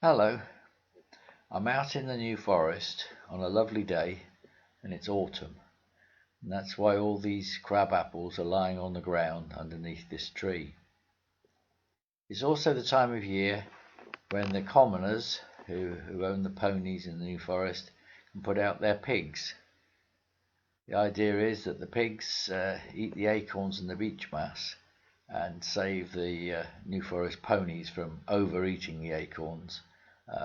Hello, I'm out in the New Forest on a lovely day and it's autumn, and that's why all these crab apples are lying on the ground underneath this tree. It's also the time of year when the commoners who own the ponies in the New Forest can put out their pigs. The idea is that the pigs eat the acorns and the beech mass and save the New Forest ponies from overeating the acorns,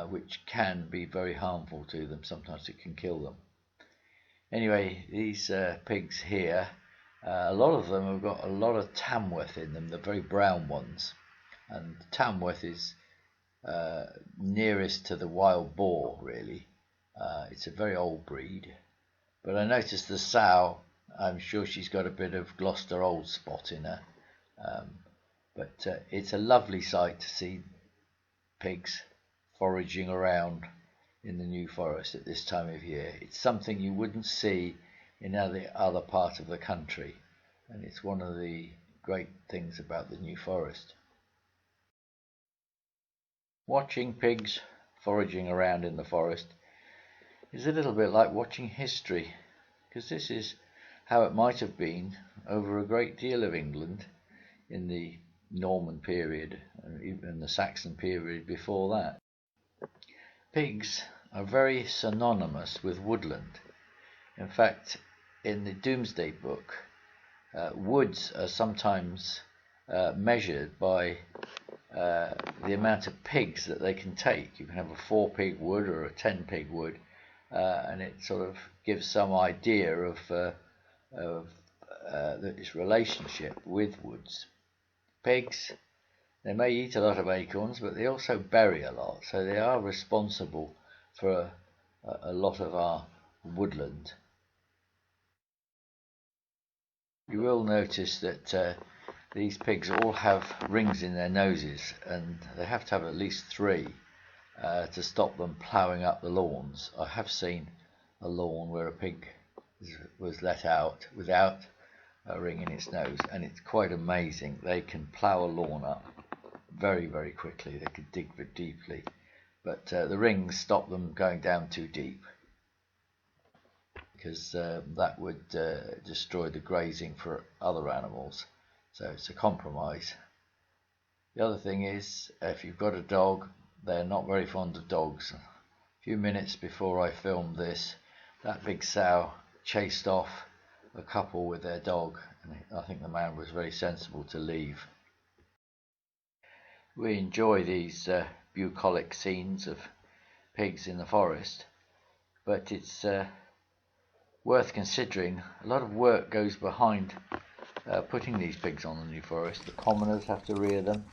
which can be very harmful to them. Sometimes it can kill them. Anyway, these pigs here, a lot of them have got a lot of Tamworth in them, the very brown ones. And Tamworth is nearest to the wild boar, really. It's a very old breed. But I noticed the sow, I'm sure she's got a bit of Gloucester old spot in her. But it's a lovely sight to see pigs foraging around in the New Forest at this time of year. It's something you wouldn't see in any other part of the country, and it's one of the great things about the New Forest. Watching pigs foraging around in the forest is a little bit like watching history, because this is how it might have been over a great deal of England in the Norman period and even the Saxon period before that. Pigs are very synonymous with woodland. In fact, in the Domesday Book, woods are sometimes measured by the amount of pigs that they can take. You can have a 4-pig wood or a 10-pig wood, and it sort of gives some idea of its relationship with woods. Pigs, they may eat a lot of acorns, but they also bury a lot, so they are responsible for a lot of our woodland. You will notice that these pigs all have rings in their noses, and they have to have at least 3 to stop them ploughing up the lawns. I have seen a lawn where a pig was let out without a ring in its nose, and it's quite amazing. They can plough a lawn up very, very quickly. They can dig very deeply, but the rings stop them going down too deep, because that would destroy the grazing for other animals. So it's a compromise. The other thing is, if you've got a dog, they're not very fond of dogs. A few minutes before I filmed this, that big sow chased off a couple with their dog, and I think the man was very sensible to leave. We enjoy these bucolic scenes of pigs in the forest, but it's worth considering. A lot of work goes behind putting these pigs on the New Forest. The commoners have to rear them.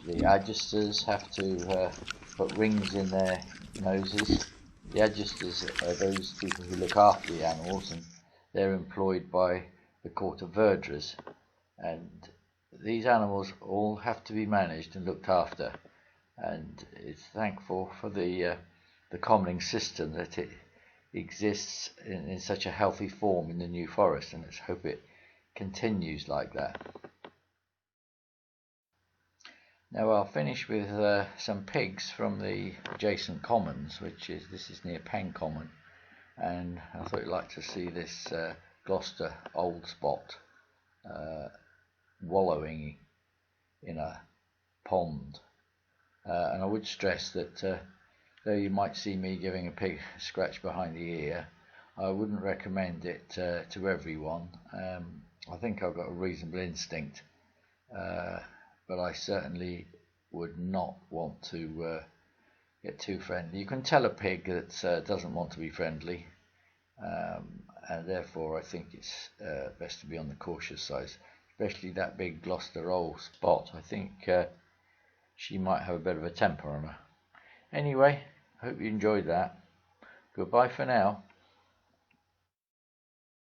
The adjusters have to put rings in their noses. The adjusters are those people who look after the animals, and they're employed by the Court of Verdurers. And these animals all have to be managed and looked after. And it's thankful for the commoning system that it exists in such a healthy form in the New Forest, and let's hope it continues like that. Now I'll finish with some pigs from the adjacent commons, this is near Pen Common, and I thought you'd like to see this Gloucester old spot wallowing in a pond. And I would stress that though you might see me giving a pig a scratch behind the ear, I wouldn't recommend it to everyone. I think I've got a reasonable instinct, but I certainly would not want to get too friendly. You can tell a pig that doesn't want to be friendly, and therefore I think it's best to be on the cautious side, especially that big Gloucester old spot. I think she might have a bit of a temper on her. Anyway, I hope you enjoyed that. Goodbye for now.